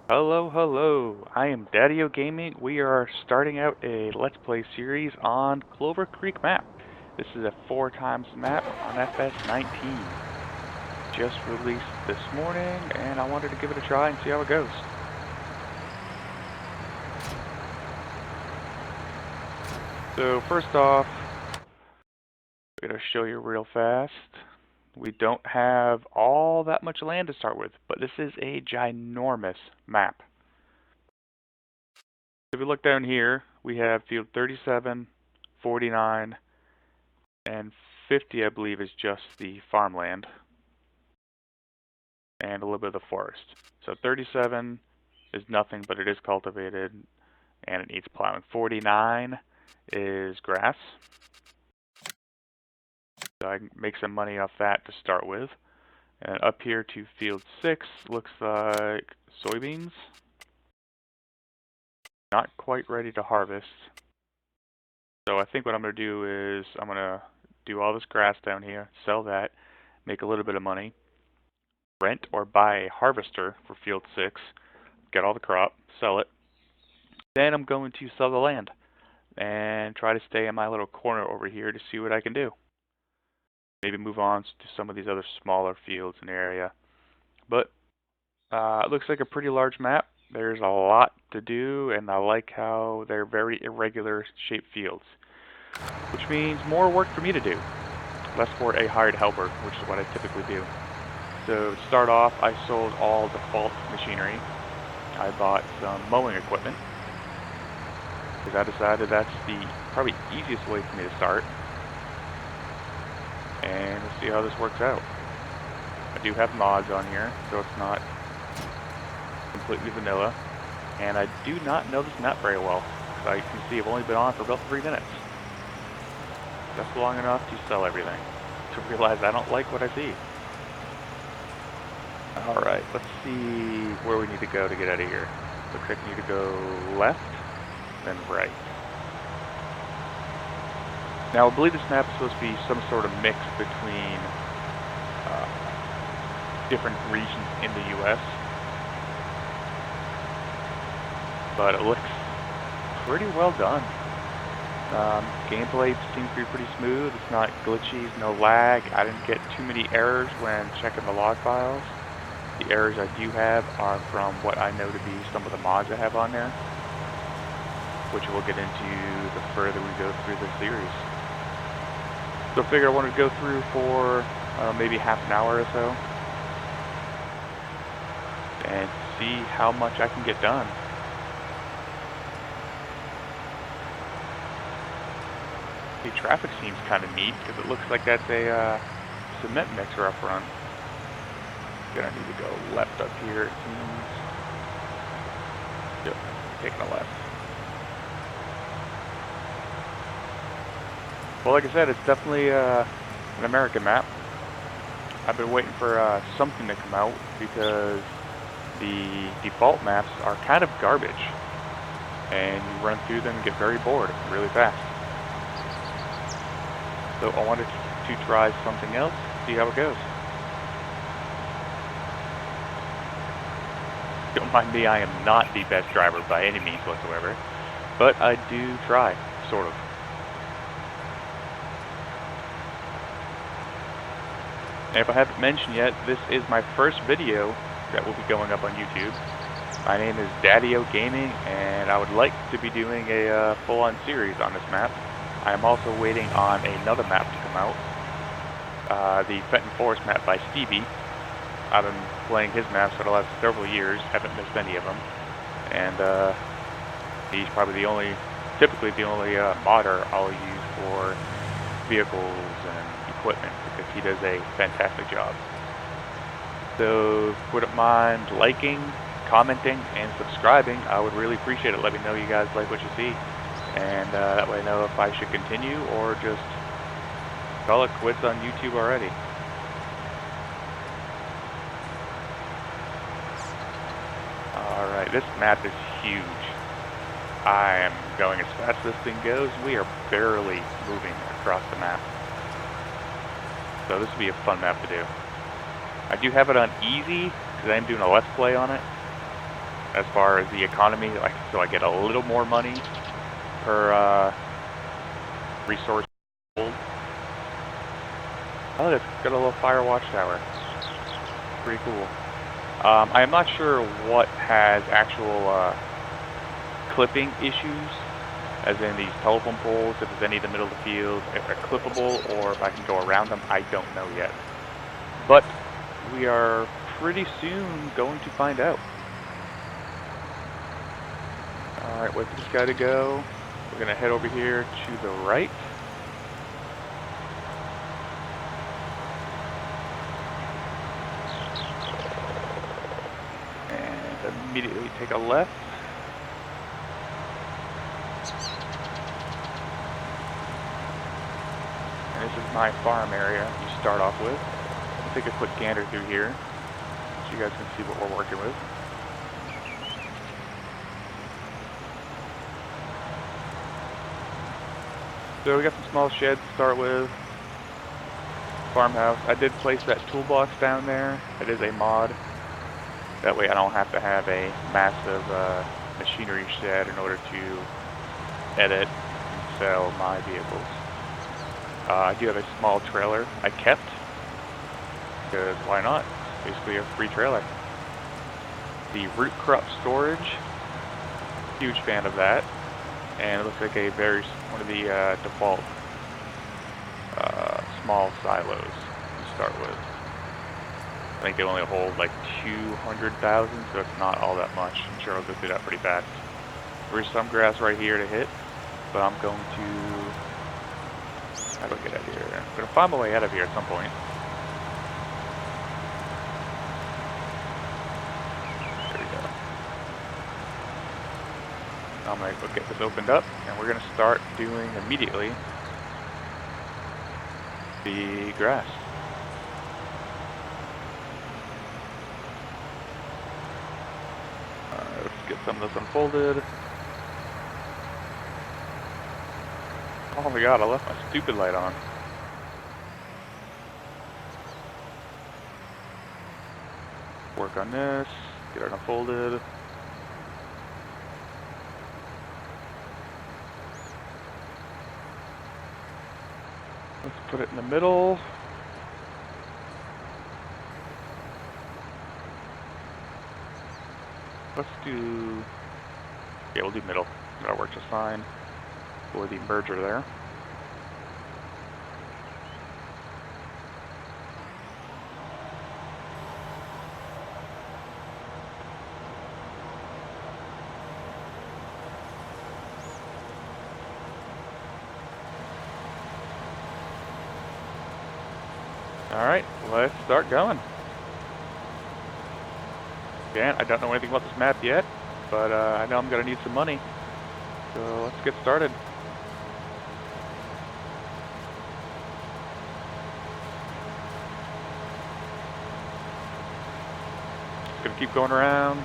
Hello, hello. I am Daddy-O Gaming. We are starting out a Let's Play series on Clover Creek map. This is a 4x map on FS19. Just released this morning, and I wanted to give it a try and see how it goes. So first off, I'm going to show you real fast. We don't have all that much land to start with, but this is a ginormous map. If we look down here, we have field 37, 49, and 50, I believe, is just the farmland and a little bit of the forest. So 37 is nothing, but it is cultivated and it needs plowing. 49 is grass. So I can make some money off that to start with. And up here to field 6 looks like soybeans. Not quite ready to harvest. So I think what I'm going to do is I'm going to do all this grass down here, sell that, make a little bit of money, rent or buy a harvester for field 6, get all the crop, sell it. Then I'm going to sell the land and try to stay in my little corner over here to see what I can do. Maybe move on to some of these other smaller fields in the area. But it looks like a pretty large map. There's a lot to do, and I like how they're very irregular shaped fields, which means more work for me to do. Less for a hired helper, which is what I typically do. So to start off, I sold all default machinery. I bought some mowing equipment, because I decided that's the probably easiest way for me to start. And we'll see how this works out. I do have mods on here, so it's not completely vanilla. And I do not know this map very well. So you can see I've only been on for about 3 minutes. That's long enough to sell everything, to realize I don't like what I see. Alright, let's see where we need to go to get out of here. Looks like we need to go left, then right. Now I believe this map is supposed to be some sort of mix between different regions in the US. But it looks pretty well done. Gameplay seems to be pretty smooth. It's not glitchy, no lag. I didn't get too many errors when checking the log files. The errors I do have are from what I know to be some of the mods I have on there, which we'll get into the further we go through the series. So I figured I wanted to go through for maybe half an hour or so and see how much I can get done. The traffic seems kind of neat because it looks like that's a cement mixer up front. Gonna need to go left up here, it seems. Yep, taking a left. Well, like I said, it's definitely an American map. I've been waiting for something to come out because the default maps are kind of garbage. And you run through them and get very bored really fast. So I wanted to try something else, see how it goes. Don't mind me, I am not the best driver by any means whatsoever, but I do try, sort of. And if I haven't mentioned yet, this is my first video that will be going up on YouTube. My name is Daddy-O Gaming, and I would like to be doing a full-on series on this map. I am also waiting on another map to come out, the Fenton Forest map by Stevie. I've been playing his maps for the last several years, haven't missed any of them, and he's probably typically the only modder I'll use for vehicles and equipment, because he does a fantastic job. So if you wouldn't mind liking, commenting, and subscribing, I would really appreciate it. Let me know you guys like what you see, and that way I know if I should continue or just call it quits on YouTube already. Alright, this map is huge. I am going as fast as this thing goes. We are barely moving across the map. So this will be a fun map to do. I do have it on easy, because I am doing a Let's Play on it. as far as the economy, like, so I get a little more money per resource pulled. Oh, it's got a little fire watchtower. Pretty cool. I am not sure what has actual clipping issues, as in these telephone poles, if there's any in the middle of the field, if they're clippable, or if I can go around them, I don't know yet. But we are pretty soon going to find out. Alright, wait for this guy to go. We're going to head over here to the right. And immediately take a left. And this is my farm area you start off with. I'll take a quick gander through here so you guys can see what we're working with. So we got some small sheds to start with. Farmhouse. I did place that toolbox down there. It is a mod. That way I don't have to have a massive machinery shed in order to edit and sell my vehicles. I do have a small trailer I kept, because why not? It's basically a free trailer. The root crop storage, huge fan of that. And it looks like one of the default small silos to start with. I think they only hold like 200,000, so it's not all that much. I'm sure I'll go through that pretty fast. There's some grass right here to hit, but I'm going to... How do I get out of here? I'm going to find my way out of here at some point. There we go. I'm going to go get this opened up, and we're going to start doing immediately the grass. Let's get some of this unfolded. Oh my god, I left my stupid light on. Work on this, get it unfolded. Let's put it in the middle. Let's do... Yeah, we'll do middle. That'll work just fine for the merger there. Alright, let's start going. Again, I don't know anything about this map yet, but I know I'm going to need some money. So let's get started. Just going to keep going around.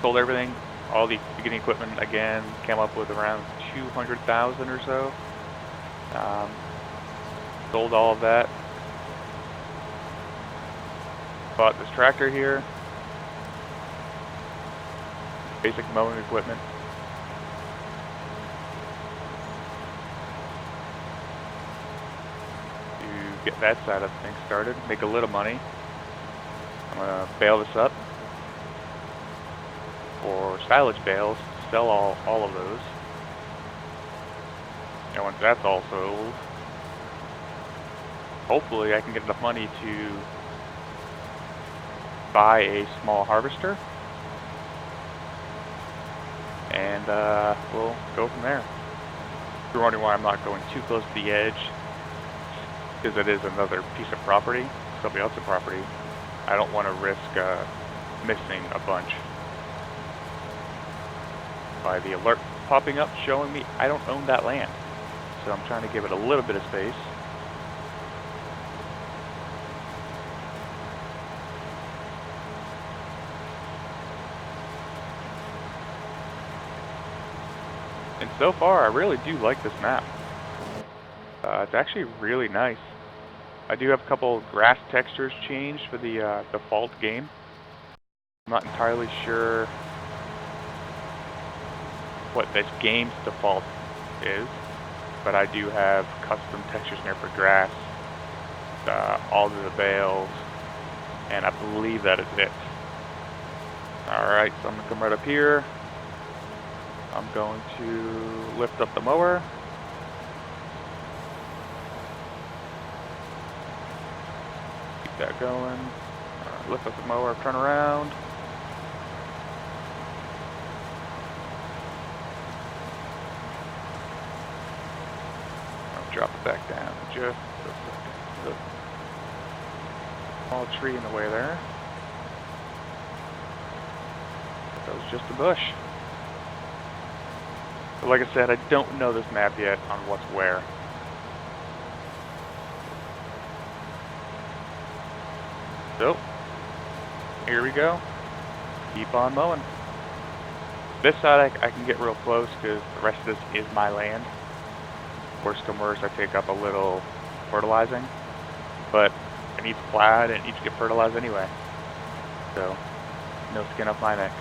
Sold everything. All the beginning equipment, again, came up with around 200,000 or so. Sold all of that. Bought this tractor here. Basic mowing equipment. To get that side of things started, make a little money. I'm gonna bale this up for silage bales, sell all of those. And once that's all sold, hopefully I can get enough money to buy a small harvester, and we'll go from there. If you're wondering why I'm not going too close to the edge, because it is another piece of property, somebody else's property. I don't want to risk missing a bunch by the alert popping up showing me I don't own that land. So I'm trying to give it a little bit of space. And so far, I really do like this map. It's actually really nice. I do have a couple grass textures changed for the default game. I'm not entirely sure what this game's default is, but I do have custom textures in there for grass, all of the bales, and I believe that is it. Alright, so I'm going to come right up here. I'm going to lift up the mower. Keep that going. Lift up the mower, turn around. I'll drop it back down just a second. Small tree in the way there. That was just a bush. But like I said, I don't know this map yet on what's where. So, here we go. Keep on mowing. This side I can get real close because the rest of this is my land. Worst come worst, I take up a little fertilizing, but it needs plowed and it needs to get fertilized anyway. So, no skin off my neck.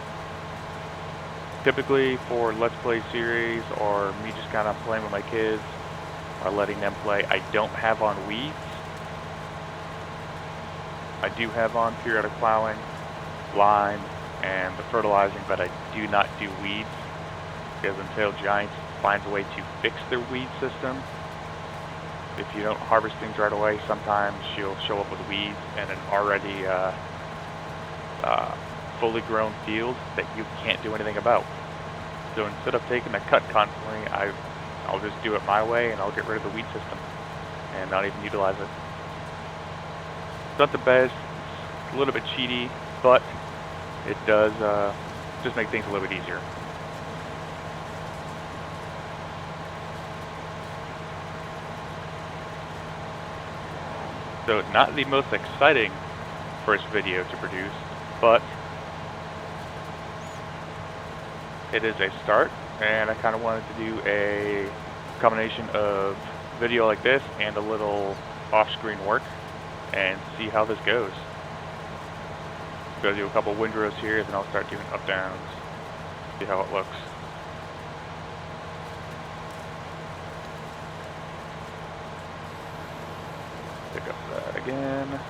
Typically for Let's Play series or me just kind of playing with my kids or letting them play, I don't have on weeds. I do have on periodic plowing, lime, and the fertilizing, but I do not do weeds because until Giants finds a way to fix their weed system, if you don't harvest things right away, sometimes she'll show up with weeds and an already fully grown field that you can't do anything about. So instead of taking a cut constantly, I'll just do it my way and I'll get rid of the weed system and not even utilize it. It's not the best, it's a little bit cheaty, but it does just make things a little bit easier. So not the most exciting first video to produce, but it is a start, and I kind of wanted to do a combination of video like this and a little off-screen work and see how this goes. I'm going to do a couple windrows here, then I'll start doing up-downs, see how it looks. Pick up that again,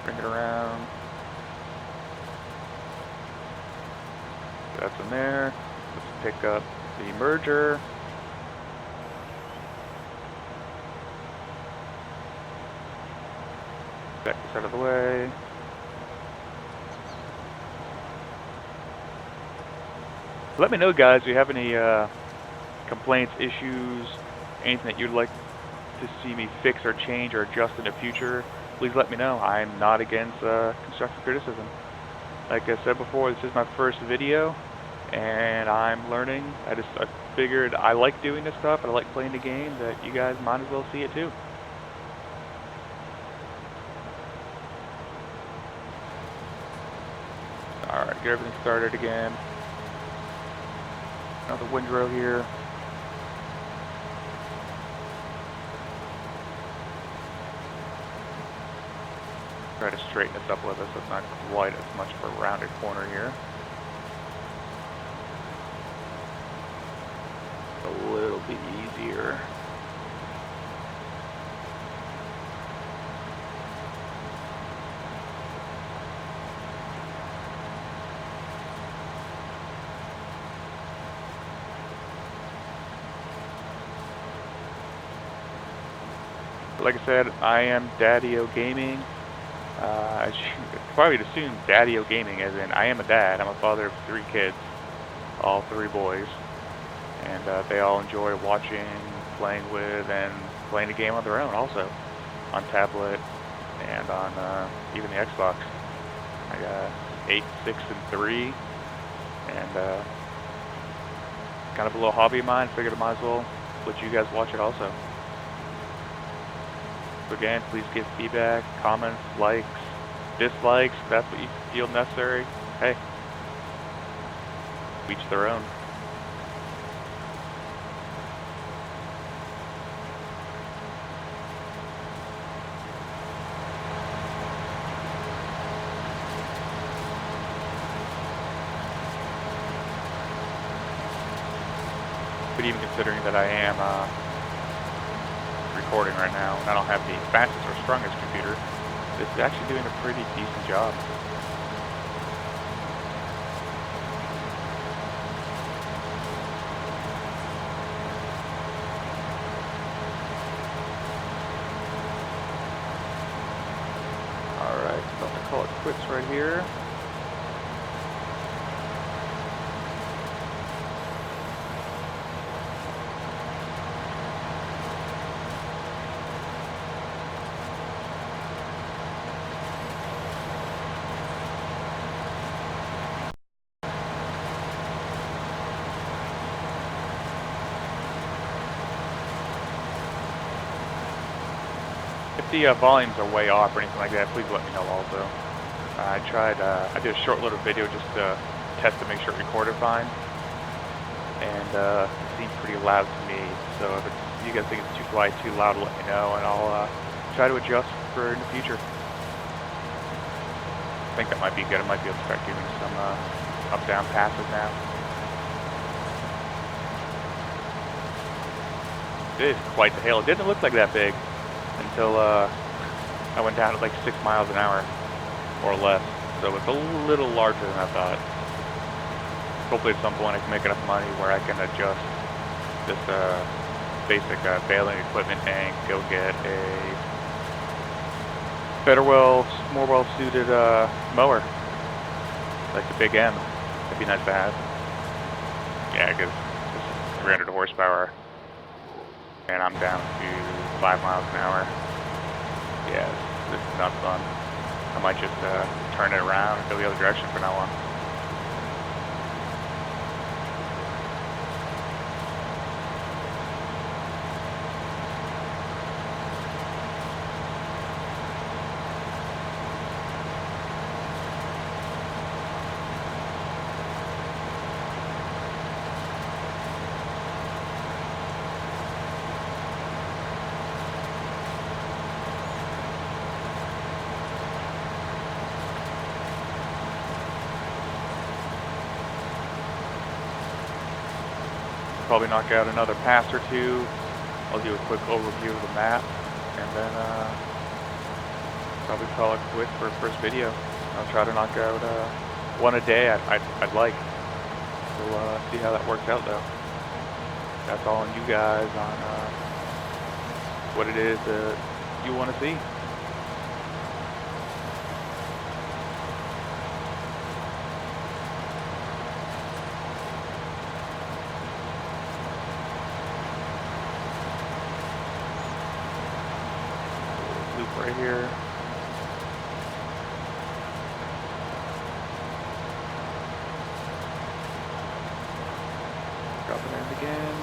bring it around. That's in there. Let's pick up the merger. Back this out of the way. Let me know, guys, if you have any complaints, issues, anything that you'd like to see me fix or change or adjust in the future. Please let me know. I'm not against constructive criticism. Like I said before, this is my first video, and I'm learning. I figured I like doing this stuff, and I like playing the game, that you guys might as well see it too. Alright, get everything started again. Another windrow here. Try to straighten this up a little bit so it's not quite as much of a rounded corner here. A little bit easier. Like I said, I am Daddy-O Gaming. As you probably would assume, Daddy-O Gaming, as in I am a dad. I'm a father of 3 kids, all 3 boys, and they all enjoy watching, playing with, and playing the game on their own also, on tablet and on even the Xbox. I got 8, 6, and 3, and kind of a little hobby of mine. Figured I might as well let you guys watch it also. So again, please give feedback, comments, likes, dislikes, if that's what you feel necessary. Hey, each their own. But even considering that I am recording right now, and I don't have the fastest or strongest computer, this is actually doing a pretty decent job. Alright, so I'm going to call it quits right here. If the volumes are way off or anything like that, please let me know also. I did a short little video just to test to make sure it recorded fine. And it seemed pretty loud to me, so if you guys think it's too quiet, too loud, let me know, and I'll try to adjust for in the future. I think that might be good. I might be able to start doing some up-down passes now. It is quite the hill. It didn't look like that big until I went down at like 6 miles an hour or less, so it's a little larger than I thought. Hopefully at some point I can make enough money where I can adjust this basic baling equipment and go get a better, more well-suited mower, like the Big M. That'd be nice to have. Yeah, because this is 300 horsepower, and I'm down to 5 miles an hour. Yeah, this is not fun. I might just turn it around and go the other direction from now on. Probably knock out another pass or two. I'll do a quick overview of the map, and then probably call it quit for the first video. I'll try to knock out one a day. I'd like. We'll see how that works out though. That's all on you guys on what it is that you want to see. Right here. Drop it in again.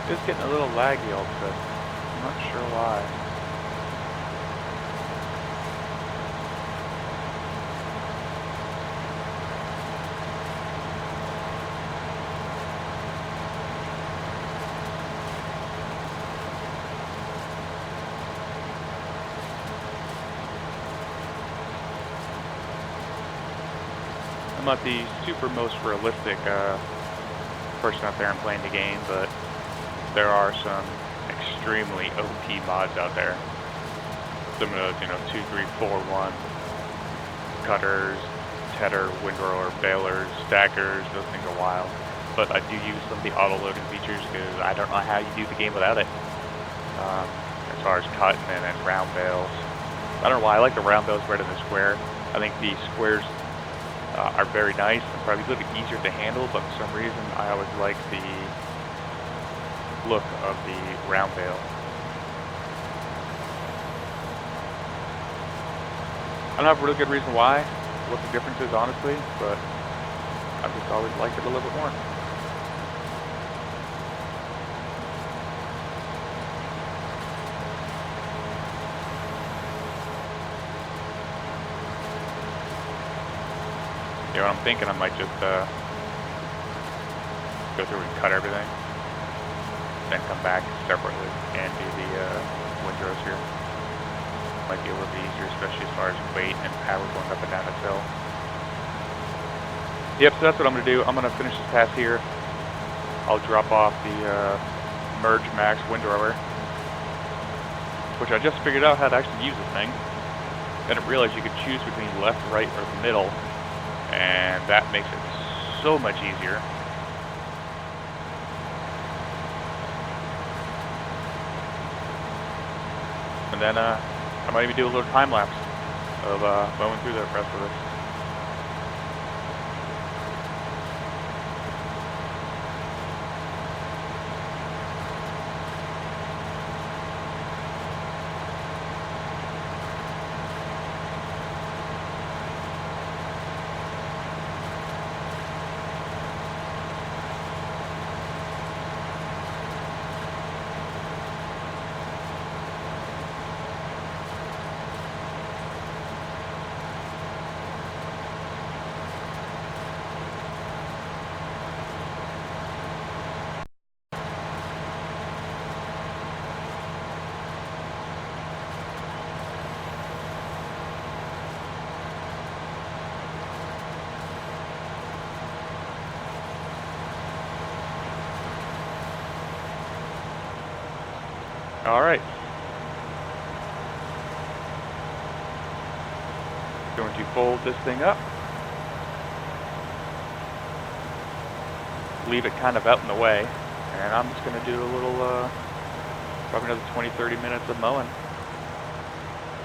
Just getting a little laggy all of a sudden. I'm not sure why. I'm not the super most realistic person out there and playing the game, but there are some extremely OP mods out there. Some of those, 2, 3, 4, 1 cutters, tedder, windrower, balers, stackers, those things are wild. But I do use some of the auto-loading features because I don't know how you do the game without it. As far as cutting and then round bales. I don't know why, I like the round bales better than the square. I think the squares are very nice and probably a little bit easier to handle, but for some reason I always like the look of the round bale. I don't have a really good reason why, what the difference is honestly, but I've just always liked it a little bit more. You know what I'm thinking? I might just go through and cut everything, then come back separately and do the windrows here. Might be a little bit easier, especially as far as weight and power going up and down this hill. Yep, so that's what I'm going to do. I'm going to finish this pass here. I'll drop off the Merge Max windrower, which I just figured out how to actually use this thing. I didn't realize you could choose between left, right, or the middle, and that makes it so much easier. And then I might even do a little time lapse of mowing through the rest of this. Alright. Going to fold this thing up. Leave it kind of out in the way. And I'm just going to do a little, probably another 20-30 minutes of mowing.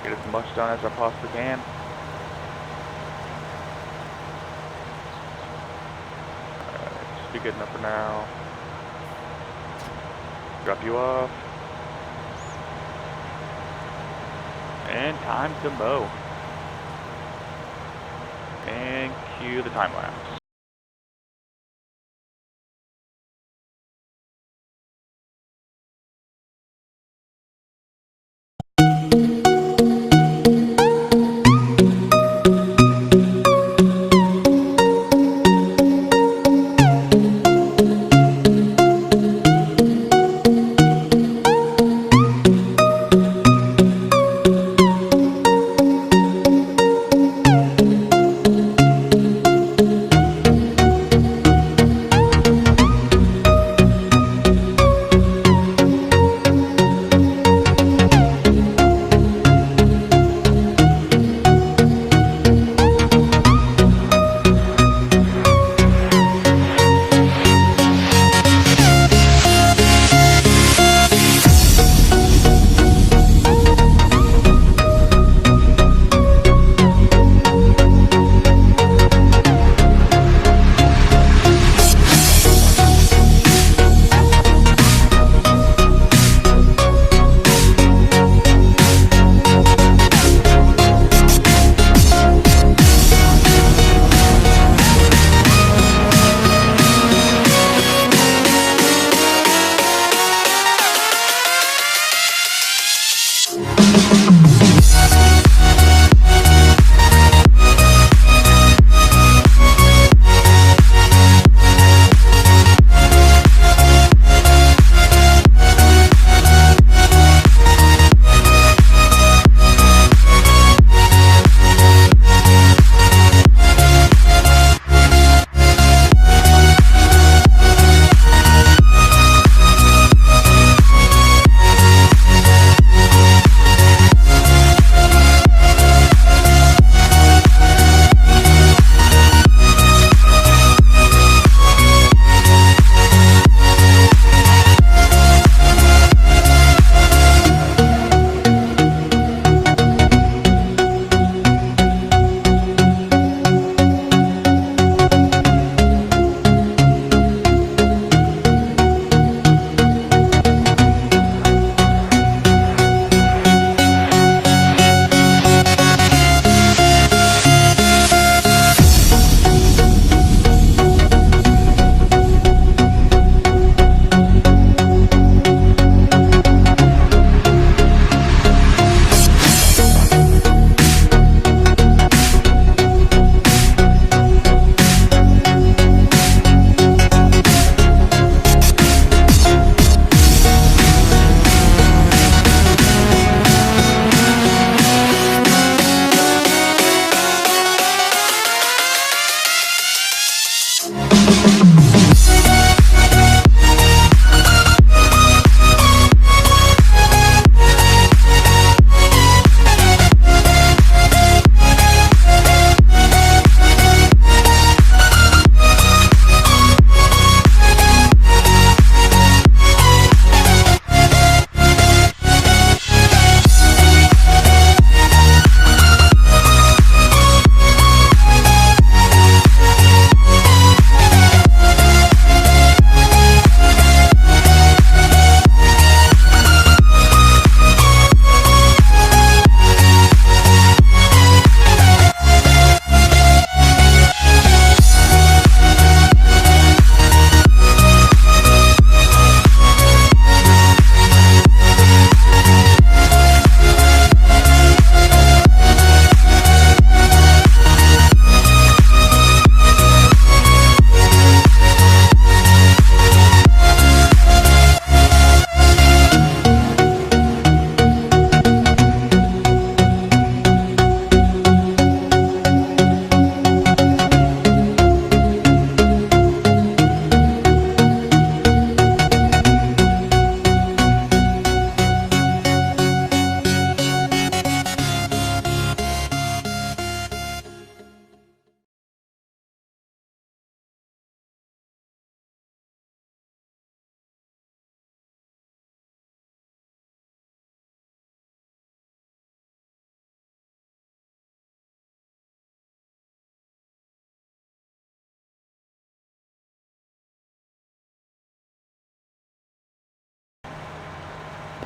Get as much done as I possibly can. Just be good enough for now. Drop you off. And time to mow. And cue the time lapse.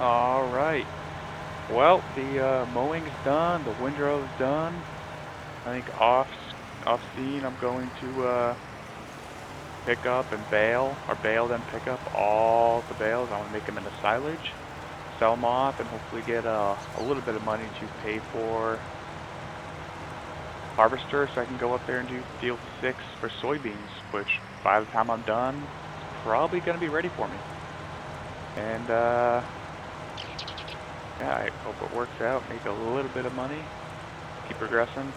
All right. Well, the mowing's done. The windrow's done. I think off scene, I'm going to pick up and bale, or bale then pick up all the bales. I want to make them into silage, sell them off, and hopefully get a little bit of money to pay for harvester, so I can go up there and do field 6 for soybeans, which by the time I'm done, is probably going to be ready for me. And yeah, I hope it works out. Make a little bit of money. Keep progressing.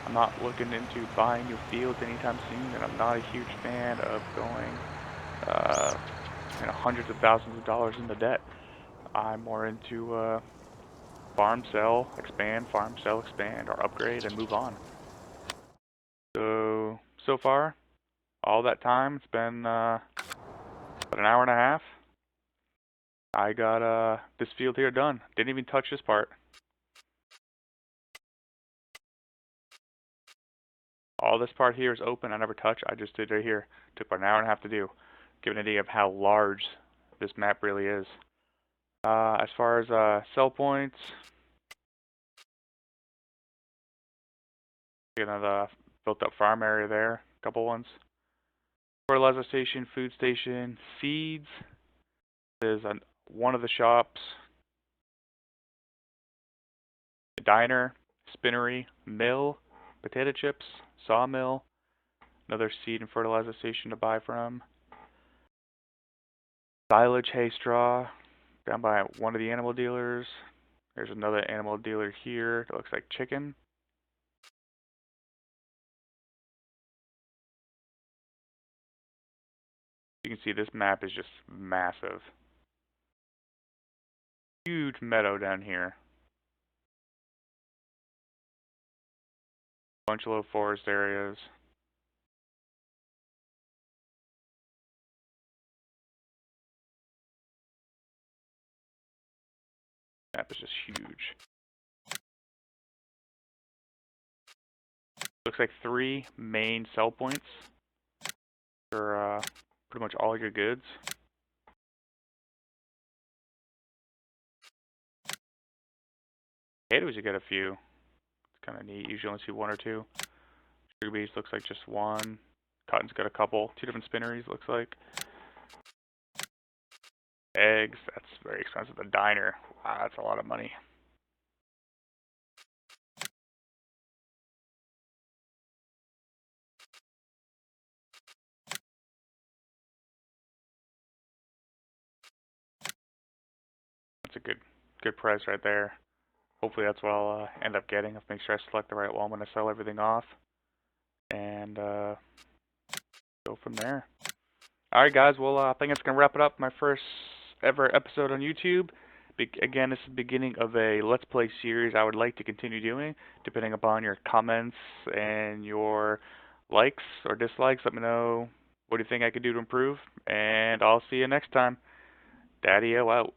I'm not looking into buying new fields anytime soon, and I'm not a huge fan of going uh, hundreds of thousands of dollars into debt. I'm more into farm, sell, expand, farm, sell, expand, or upgrade and move on. So far, all that time, it's been about an hour and a half. I got this field here done. Didn't even touch this part. All this part here is open. I never touched. I just did right here. Took about an hour and a half to do. Give an idea of how large this map really is. As far as sell points, the built up farm area there, a couple ones. Fertilizer station, food station, seeds. There's one of the shops, a diner, spinnery, mill, potato chips, sawmill, another seed and fertilizer station to buy from. Silage, hay, straw, down by one of the animal dealers. There's another animal dealer here. It looks like chicken. You can see this map is just massive. Huge meadow down here. Bunch of little forest areas. Map is just huge. Looks like 3 main sell points for pretty much all your goods. Potatoes, you get a few. It's kind of neat. Usually only see 1 or 2. Sugar beets looks like just 1. Cotton's got a couple. 2 different spinneries looks like. Eggs, that's very expensive. The diner, wow, that's a lot of money. That's a good price right there. Hopefully that's what I'll end up getting. I'll make sure I select the right one when I sell everything off. And go from there. Alright guys, well I think it's going to wrap it up. My first ever episode on YouTube. Again, this is the beginning of a Let's Play series I would like to continue doing. Depending upon your comments and your likes or dislikes, let me know what do you think I could do to improve. And I'll see you next time. Daddy-o out.